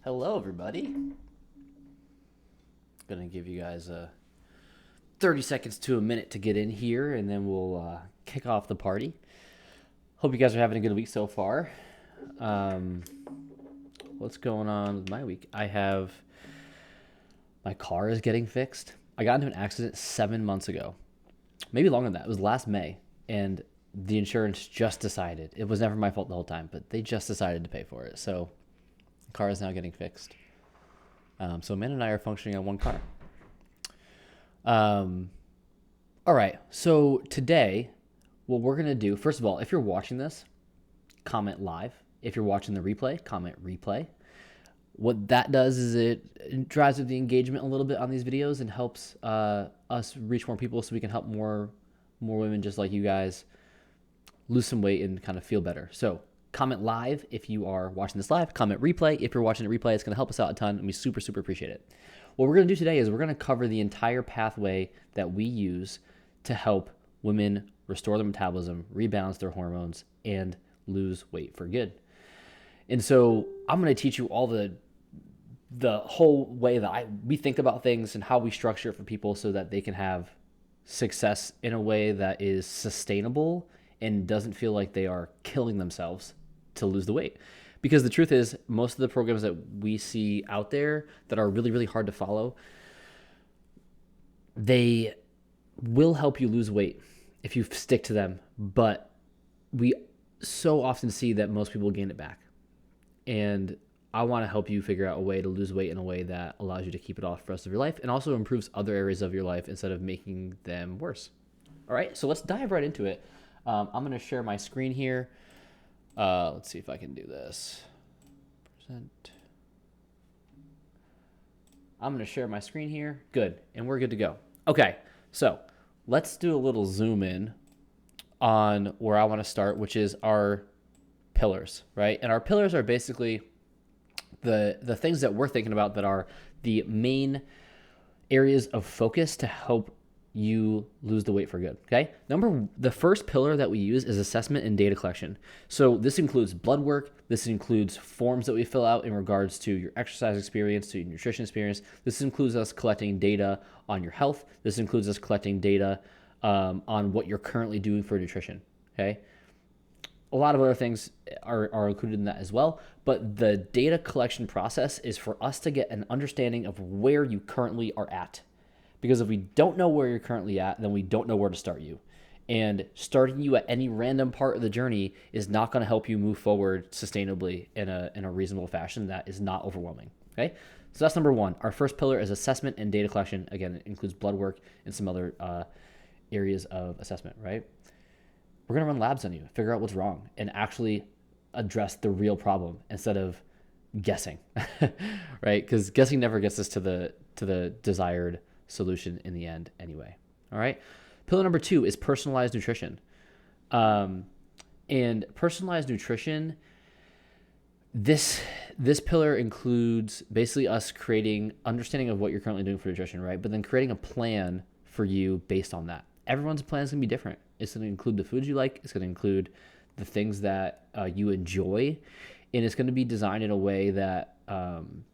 Hello, everybody. Gonna give you guys 30 seconds to a minute to get in here, and then we'll kick off the party. Hope you guys are having a good week so far. Um, what's going on with my week? My car is getting fixed. I got into an accident 7 months ago, maybe longer than that. It was last May, and the insurance just decided. It was never my fault the whole time, but they just decided to pay for it. So the car is now getting fixed. So Amanda and I are functioning on one car. All right. So today, what we're going to do, first of all, if you're watching this, comment live. If you're watching the replay, comment replay. What that does is it drives up the engagement a little bit on these videos and helps us reach more people so we can help more women just like you guys lose some weight and kind of feel better. So comment live if you are watching this live. Comment replay if you're watching it replay. It's going to help us out a ton, and we super appreciate it. What we're going to do today is we're going to cover the entire pathway that we use to help women restore their metabolism, rebalance their hormones, and lose weight for good. And so I'm going to teach you all the whole way that we think about things and how we structure it for people so that they can have success in a way that is sustainable and doesn't feel like they are killing themselves to lose the weight. Because the truth is, most of the programs that we see out there that are really hard to follow, they will help you lose weight if you stick to them. But we so often see that most people gain it back. And I want to help you figure out a way to lose weight in a way that allows you to keep it off for the rest of your life and also improves other areas of your life instead of making them worse. All right, so let's dive right into it. I'm going to share my screen here. Let's see if I can do this. Present. I'm going to share my screen here. Good, and we're good to go. Okay, so let's do a little zoom in on where I want to start, which is our pillars, right? And our pillars are basically the things that we're thinking about that are the main areas of focus to help you lose the weight for good, okay? The first pillar that we use is assessment and data collection. So this includes blood work. This includes forms that we fill out in regards to your exercise experience, to your nutrition experience. This includes us collecting data on your health. This includes us collecting data on what you're currently doing for nutrition, okay? A lot of other things are included in that as well, but the data collection process is for us to get an understanding of where you currently are at. Because if we don't know where you're currently at, then we don't know where to start you. And starting you at any random part of the journey is not going to help you move forward sustainably in a reasonable fashion that is not overwhelming. Okay, so that's number one. Our first pillar is assessment and data collection. Again, it includes blood work and some other areas of assessment, right? We're going to run labs on you, figure out what's wrong, and actually address the real problem instead of guessing, right? Because guessing never gets us to the desired solution in the end anyway. All right. Pillar number 2 is personalized nutrition. And personalized nutrition, this pillar includes basically us creating understanding of what you're currently doing for nutrition, right? But then creating a plan for you based on that. Everyone's plan is going to be different. It's going to include the foods you like. It's going to include the things that you enjoy. And it's going to be designed in a way that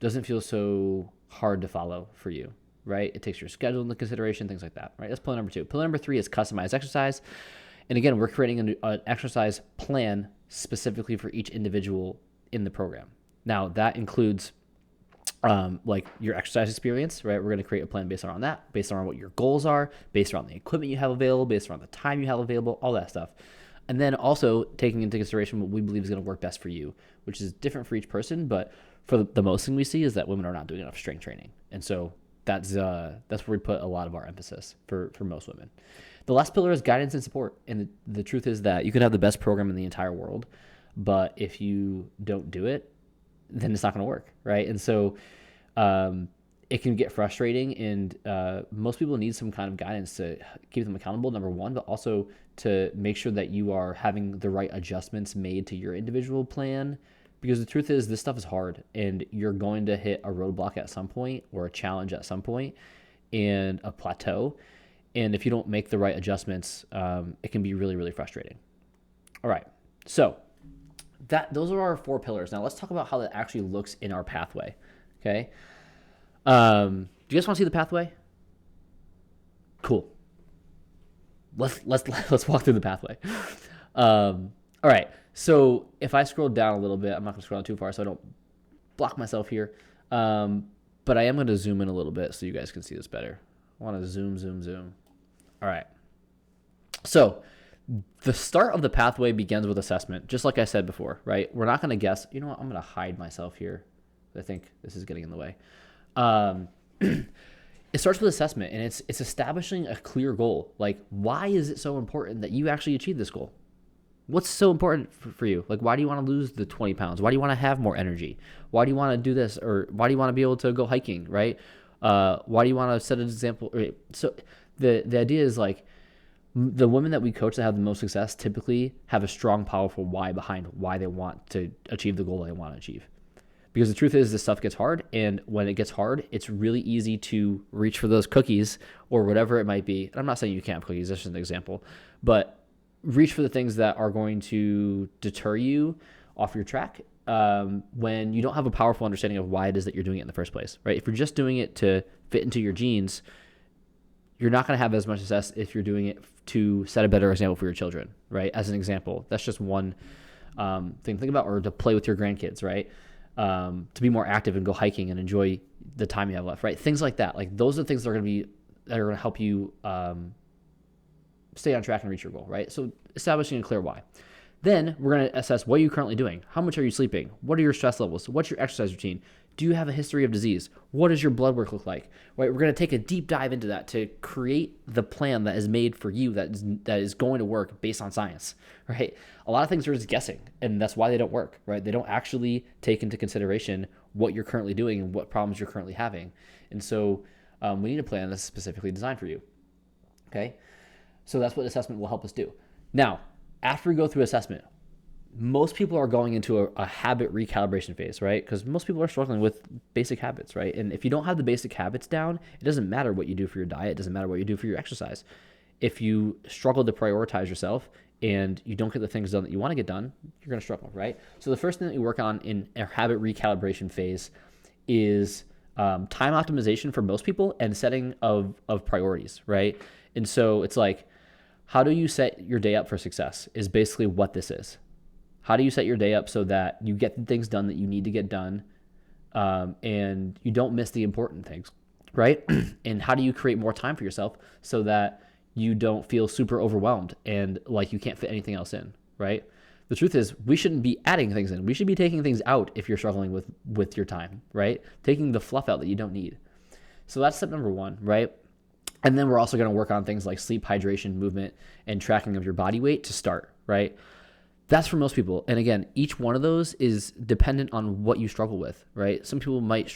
doesn't feel so hard to follow for you, right? It takes your schedule into consideration, things like that, right? That's pillar number 2. Pillar number 3 is customized exercise. And again, we're creating an exercise plan specifically for each individual in the program. Now, that includes like your exercise experience, right? We're going to create a plan based on that, based on what your goals are, based on the equipment you have available, based on the time you have available, all that stuff. And then also taking into consideration what we believe is going to work best for you, which is different for each person. But for the most thing we see is that women are not doing enough strength training. And so that's where we put a lot of our emphasis for most women. The last pillar is guidance and support. And the truth is that you can have the best program in the entire world, but if you don't do it, then it's not going to work, right? And so it can get frustrating, and most people need some kind of guidance to keep them accountable, number one, but also to make sure that you are having the right adjustments made to your individual plan. Because the truth is, this stuff is hard, and you're going to hit a roadblock at some point or a challenge at some point and a plateau. And if you don't make the right adjustments, it can be really frustrating. All right. So those are our 4 pillars. Now let's talk about how that actually looks in our pathway. Okay. Do you guys want to see the pathway? Cool. Let's walk through the pathway. All right. So if I scroll down a little bit, I'm not gonna scroll down too far so I don't block myself here. But I am gonna zoom in a little bit so you guys can see this better. I want to zoom. All right. So the start of the pathway begins with assessment, just like I said before, right? We're not going to guess. You know what? I'm going to hide myself here. I think this is getting in the way. It starts with assessment, and it's establishing a clear goal. Like, why is it so important that you actually achieve this goal? What's so important for you? Like, why do you want to lose the 20 pounds? Why do you want to have more energy? Why do you want to do this? Or why do you want to be able to go hiking, right? Why do you want to set an example? Right? So the idea is like, the women that we coach that have the most success typically have a strong, powerful why behind why they want to achieve the goal they want to achieve. Because the truth is, this stuff gets hard, and when it gets hard, it's really easy to reach for those cookies or whatever it might be. And I'm not saying you can't have cookies, that's just an example, but reach for the things that are going to deter you off your track when you don't have a powerful understanding of why it is that you're doing it in the first place, right? If you're just doing it to fit into your genes, you're not going to have as much success if you're doing it to set a better example for your children, right? As an example, that's just one thing to think about, or to play with your grandkids, right? To be more active and go hiking and enjoy the time you have left, right? Things like that. Like, those are the things that are going to help you stay on track and reach your goal, right? So establishing a clear why. Then we're going to assess what you're currently doing. How much are you sleeping? What are your stress levels? What's your exercise routine? Do you have a history of disease? What does your blood work look like? Right? We're going to take a deep dive into that to create the plan that is made for you that is going to work based on science, right? A lot of things are just guessing, and that's why they don't work, right? They don't actually take into consideration what you're currently doing and what problems you're currently having. And so we need a plan that's specifically designed for you, okay? So that's what assessment will help us do. Now, after we go through assessment, most people are going into a habit recalibration phase, right? Because most people are struggling with basic habits, right? And if you don't have the basic habits down, it doesn't matter what you do for your diet. It doesn't matter what you do for your exercise. If you struggle to prioritize yourself and you don't get the things done that you want to get done, you're going to struggle, right? So the first thing that we work on in our habit recalibration phase is time optimization for most people and setting of priorities, right? And so it's like, how do you set your day up for success is basically what this is. How do you set your day up so that you get the things done that you need to get done and you don't miss the important things, right? And how do you create more time for yourself so that you don't feel super overwhelmed and like you can't fit anything else in, right? The truth is, we shouldn't be adding things in. We should be taking things out if you're struggling with your time, right? Taking the fluff out that you don't need. So that's step number 1, right? And then we're also going to work on things like sleep, hydration, movement, and tracking of your body weight to start, right? That's for most people. And again, each one of those is dependent on what you struggle with, right? Some people might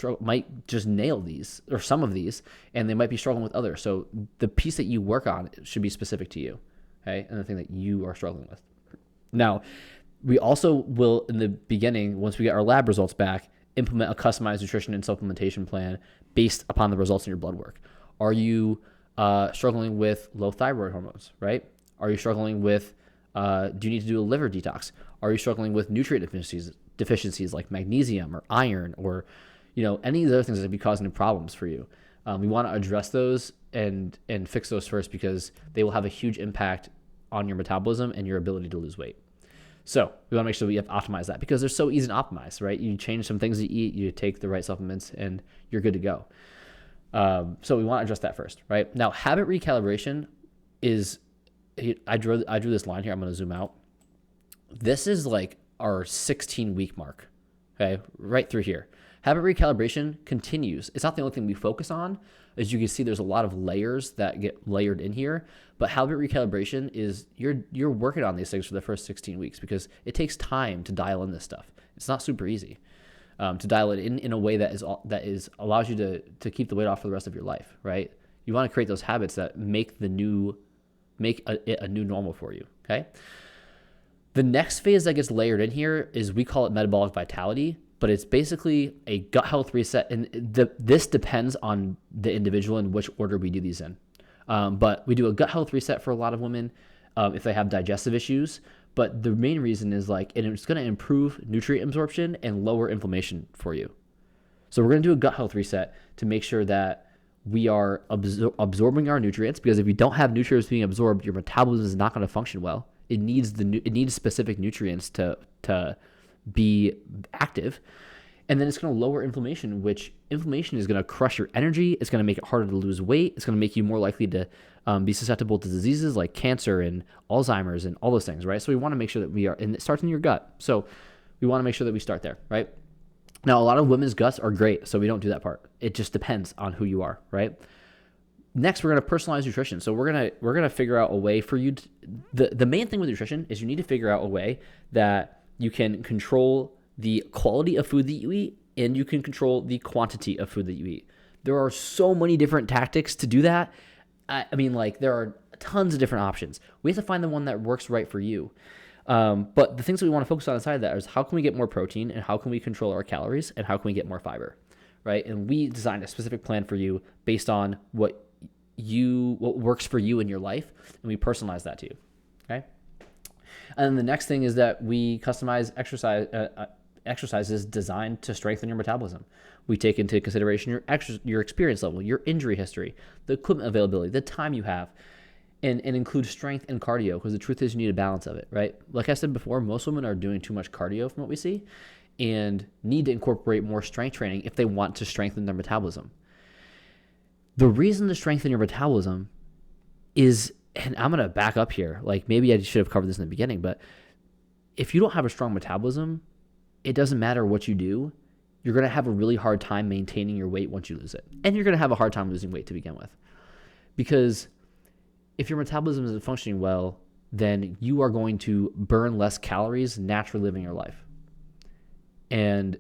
just nail these or some of these, and they might be struggling with others. So the piece that you work on should be specific to you, okay? And the thing that you are struggling with. Now, we also will, in the beginning, once we get our lab results back, implement a customized nutrition and supplementation plan based upon the results in your blood work. Are you struggling with low thyroid hormones, right? Are you struggling with do you need to do a liver detox? Are you struggling with nutrient deficiencies like magnesium or iron or, any of the other things that could be causing problems for you? We want to address those and fix those first because they will have a huge impact on your metabolism and your ability to lose weight. So we want to make sure we have optimized that because they're so easy to optimize, right? You change some things you eat, you take the right supplements, and you're good to go. So we want to address that first, right? Now, habit recalibration is, I drew this line here. I'm going to zoom out. This is like our 16-week mark, okay? Right through here. Habit recalibration continues. It's not the only thing we focus on. As you can see, there's a lot of layers that get layered in here. But habit recalibration is you're working on these things for the first 16 weeks because it takes time to dial in this stuff. It's not super easy to dial it in a way that allows you to keep the weight off for the rest of your life, right? You want to create those habits that make it a new normal for you, okay? The next phase that gets layered in here is we call it metabolic vitality, but it's basically a gut health reset, and this depends on the individual and which order we do these in. But we do a gut health reset for a lot of women if they have digestive issues, But the main reason is it's going to improve nutrient absorption and lower inflammation for you. So we're going to do a gut health reset to make sure that we are absorbing our nutrients, because if you don't have nutrients being absorbed, your metabolism is not going to function well. It needs specific nutrients to be active. And then it's going to lower inflammation, which inflammation is going to crush your energy. It's going to make it harder to lose weight. It's going to make you more likely to be susceptible to diseases like cancer and Alzheimer's and all those things, right? So we want to make sure that we are, and it starts in your gut. So we want to make sure that we start there, right? Now, a lot of women's guts are great, so we don't do that part. It just depends on who you are, right? Next, we're going to personalize nutrition. So we're going to figure out a way for you to, the main thing with nutrition is you need to figure out a way that you can control the quality of food that you eat, and you can control the quantity of food that you eat. There are so many different tactics to do that. There are tons of different options. We have to find the one that works right for you. But the things that we want to focus on inside of that is how can we get more protein, and how can we control our calories, and how can we get more fiber, right? And we designed a specific plan for you based on what works for you in your life, and we personalize that to you, okay? And then the next thing is that we customize exercises designed to strengthen your metabolism. We take into consideration your experience level, your injury history, the equipment availability, the time you have, and include strength and cardio, because the truth is you need a balance of it, right? Like I said before, most women are doing too much cardio from what we see and need to incorporate more strength training if they want to strengthen their metabolism. The reason to strengthen your metabolism is, and I'm going to back up here, like maybe I should have covered this in the beginning, but if you don't have a strong metabolism, it doesn't matter what you do, you're going to have a really hard time maintaining your weight once you lose it. And you're going to have a hard time losing weight to begin with. Because if your metabolism isn't functioning well, then you are going to burn less calories naturally living your life. And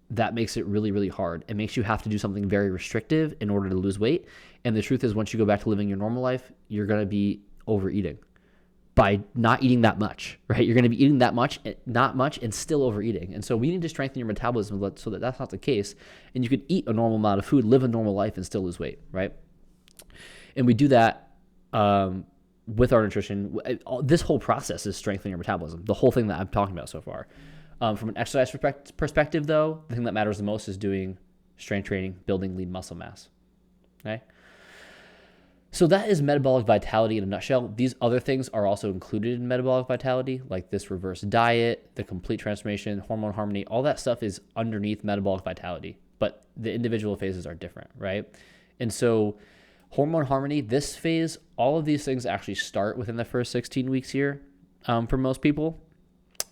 that makes it really, really hard. It makes you have to do something very restrictive in order to lose weight. And the truth is, once you go back to living your normal life, you're going to be overeating by not eating that much, right? You're going to be eating that much, not much, and still overeating. And so we need to strengthen your metabolism so that that's not the case. And you can eat a normal amount of food, live a normal life, and still lose weight, right? And we do that with our nutrition. This whole process is strengthening your metabolism, the whole thing that I'm talking about so far. From an exercise perspective, though, the thing that matters the most is doing strength training, building lean muscle mass, okay? So that is metabolic vitality in a nutshell. These other things are also included in metabolic vitality, like this reverse diet, the complete transformation, hormone harmony. All that stuff is underneath metabolic vitality, but the individual phases are different, right? And so hormone harmony, this phase, all of these things actually start within the first 16 weeks here for most people,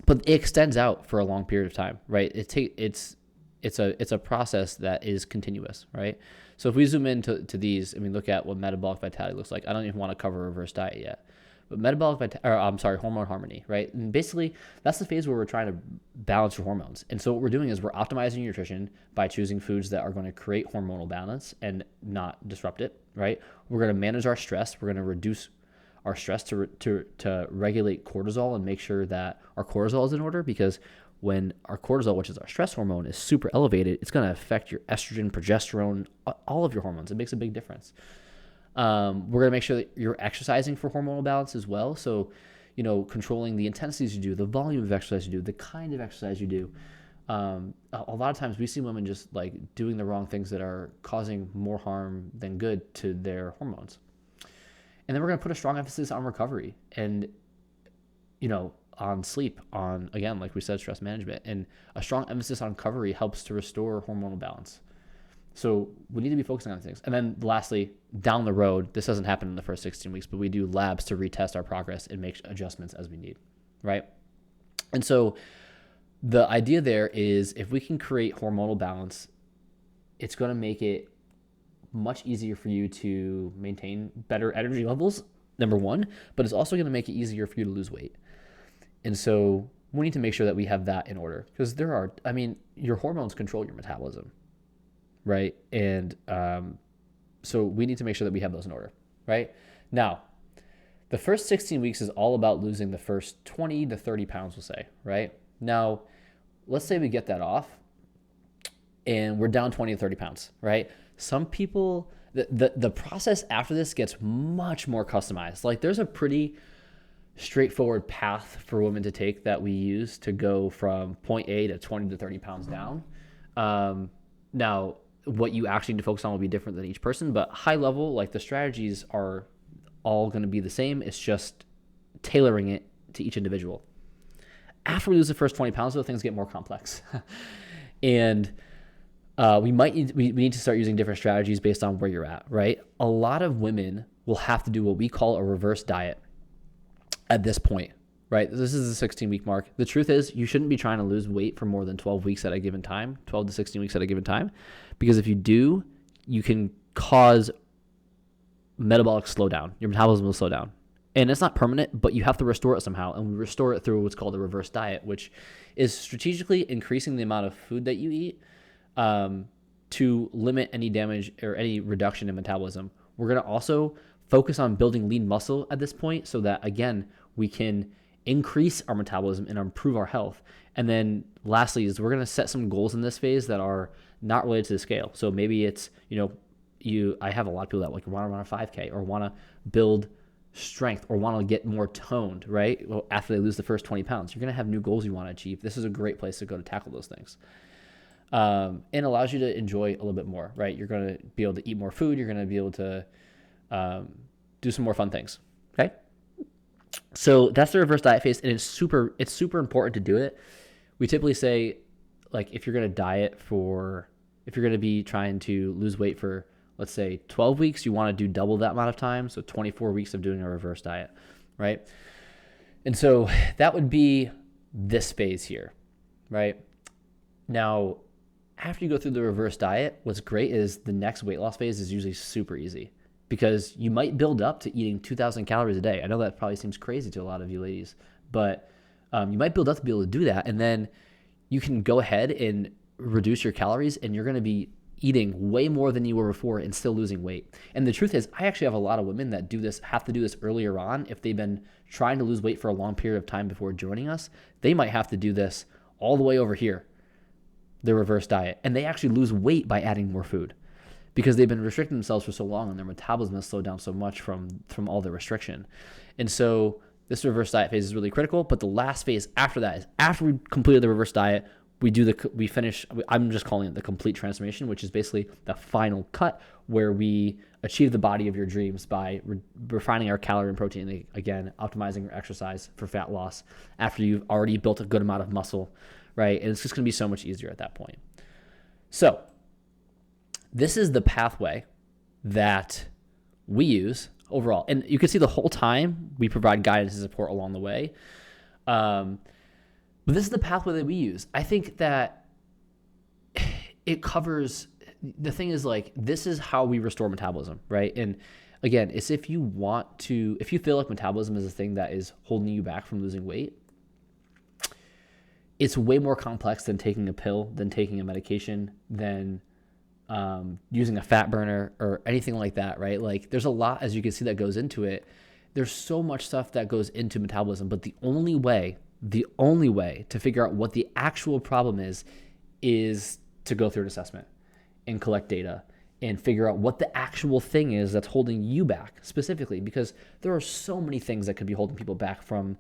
but it extends out for a long period of time, right? It's a process that is continuous, right? So if we zoom into these and we look at what metabolic vitality looks like, I don't even want to cover reverse diet yet, but hormone harmony, right? And basically that's the phase where we're trying to balance your hormones. And so what we're doing is we're optimizing your nutrition by choosing foods that are going to create hormonal balance and not disrupt it, right? We're going to manage our stress. We're going to reduce our stress to regulate cortisol and make sure that our cortisol is in order, because when our cortisol, which is our stress hormone, is super elevated, it's going to affect your estrogen, progesterone, all of your hormones. It makes a big difference. We're going to make sure that you're exercising for hormonal balance as well. So, controlling the intensities you do, the volume of exercise you do, the kind of exercise you do. A lot of times we see women just like doing the wrong things that are causing more harm than good to their hormones. And then we're going to put a strong emphasis on recovery and, on sleep, on, again, like we said, stress management. And a strong emphasis on recovery helps to restore hormonal balance. So we need to be focusing on things. And then lastly, down the road, this doesn't happen in the first 16 weeks, but we do labs to retest our progress and make adjustments as we need, right? And so the idea there is if we can create hormonal balance, it's going to make it much easier for you to maintain better energy levels, number one, but it's also going to make it easier for you to lose weight. And so we need to make sure that we have that in order, because your hormones control your metabolism, right? And so we need to make sure that we have those in order, right? Now, the first 16 weeks is all about losing the first 20 to 30 pounds, we'll say, right? Now, let's say we get that off and we're down 20 to 30 pounds, right? Some people, the process after this gets much more customized. Like there's a pretty straightforward path for women to take that we use to go from point A to 20 to 30 pounds down. Now, what you actually need to focus on will be different than each person, but high level, like the strategies are all going to be the same. It's just tailoring it to each individual. After we lose the first 20 pounds, though, things get more complex. And we need to start using different strategies based on where you're at, right? A lot of women will have to do what we call a reverse diet at this point, right? This is the 16-week mark. The truth is you shouldn't be trying to lose weight for more than 12 weeks at a given time, 12 to 16 weeks at a given time, because if you do, you can cause metabolic slowdown. Your metabolism will slow down. And it's not permanent, but you have to restore it somehow. And we restore it through what's called a reverse diet, which is strategically increasing the amount of food that you eat to limit any damage or any reduction in metabolism. We're going to also focus on building lean muscle at this point so that, again, we can increase our metabolism and improve our health. And then lastly is we're going to set some goals in this phase that are not related to the scale. So maybe it's, I have a lot of people that like want to run a 5K or want to build strength or want to get more toned, right? Well, after they lose the first 20 pounds, you're going to have new goals you want to achieve. This is a great place to go to tackle those things. And allows you to enjoy a little bit more, right? You're going to be able to eat more food. You're going to be able to do some more fun things, okay? So that's the reverse diet phase, and it's super important to do it. We typically say, like, if you're going to be trying to lose weight for, let's say, 12 weeks, you want to do double that amount of time, so 24 weeks of doing a reverse diet, right? And so that would be this phase here, right? Now, after you go through the reverse diet, what's great is the next weight loss phase is usually super easy because you might build up to eating 2,000 calories a day. I know that probably seems crazy to a lot of you ladies, but you might build up to be able to do that. And then you can go ahead and reduce your calories and you're going to be eating way more than you were before and still losing weight. And the truth is, I actually have a lot of women that have to do this earlier on. If they've been trying to lose weight for a long period of time before joining us, they might have to do this all the way over here, the reverse diet. And they actually lose weight by adding more food because they've been restricting themselves for so long and their metabolism has slowed down so much from all the restriction. And so this reverse diet phase is really critical. But the last phase after that is after we completed the reverse diet, we finish, I'm just calling it the complete transformation, which is basically the final cut where we achieve the body of your dreams by refining our calorie and protein, again, optimizing your exercise for fat loss after you've already built a good amount of muscle, right? And it's just going to be so much easier at that point. So this is the pathway that we use overall. And you can see the whole time we provide guidance and support along the way. But this is the pathway that we use. I think that it covers, the thing is like, this is how we restore metabolism, right? And again, it's if you feel like metabolism is a thing that is holding you back from losing weight, it's way more complex than taking a pill, than taking a medication, than using a fat burner or anything like that, right? Like there's a lot, as you can see, that goes into it. There's so much stuff that goes into metabolism, but the only way to figure out what the actual problem is to go through an assessment and collect data and figure out what the actual thing is that's holding you back specifically, because there are so many things that could be holding people back from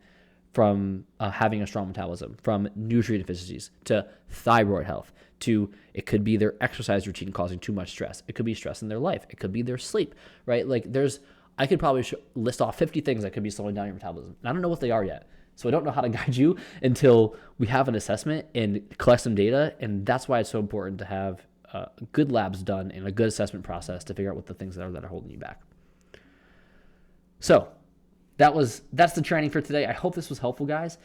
having a strong metabolism, from nutrient deficiencies to thyroid health to, it could be their exercise routine causing too much stress. It could be stress in their life. It could be their sleep, right? Like I could probably list off 50 things that could be slowing down your metabolism. And I don't know what they are yet. So I don't know how to guide you until we have an assessment and collect some data. And that's why it's so important to have good labs done and a good assessment process to figure out what the things that are holding you back. So that's the training for today. I hope this was helpful, guys.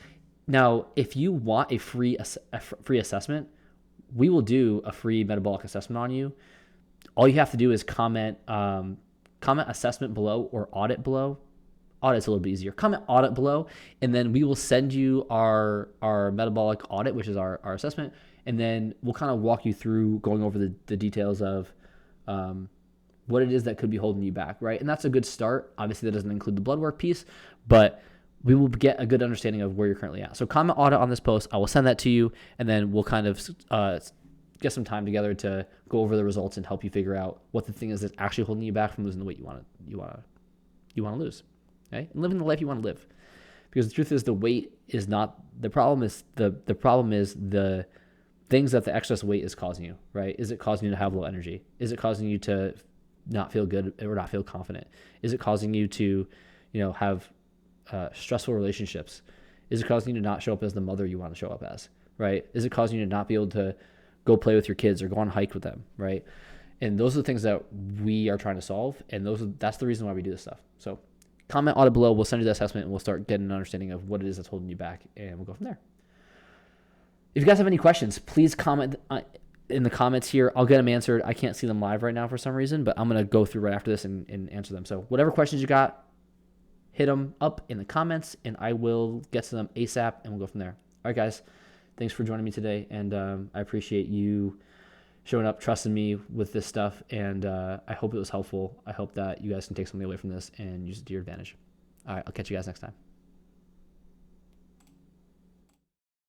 Now, if you want a free assessment, we will do a free metabolic assessment on you. All you have to do is comment assessment below or audit below. Audit's a little bit easier. Comment audit below, and then we will send you our metabolic audit, which is our assessment, and then we'll kind of walk you through going over the details of what it is that could be holding you back, right? And that's a good start. Obviously, that doesn't include the blood work piece, but we will get a good understanding of where you're currently at. So comment audit on this post. I will send that to you, and then we'll kind of get some time together to go over the results and help you figure out what the thing is that's actually holding you back from losing the weight you want to lose. Okay? And living the life you want to live. Because the truth is, the weight is not the problem. The problem is the things that the excess weight is causing you, right? Is it causing you to have low energy? Is it causing you to not feel good or not feel confident? Is it causing you to, have stressful relationships? Is it causing you to not show up as the mother you want to show up as, right? Is it causing you to not be able to go play with your kids or go on a hike with them, right? And those are the things that we are trying to solve, and that's the reason why we do this stuff. So comment on it below. We'll send you the assessment, and we'll start getting an understanding of what it is that's holding you back, and we'll go from there. If you guys have any questions, please comment in the comments here. I'll get them answered. I can't see them live right now for some reason, but I'm going to go through right after this and answer them. So whatever questions you got, hit them up in the comments, and I will get to them ASAP, and we'll go from there. All right, guys. Thanks for joining me today, and I appreciate you showing up, trusting me with this stuff, and I hope it was helpful. I hope that you guys can take something away from this and use it to your advantage. All right, I'll catch you guys next time.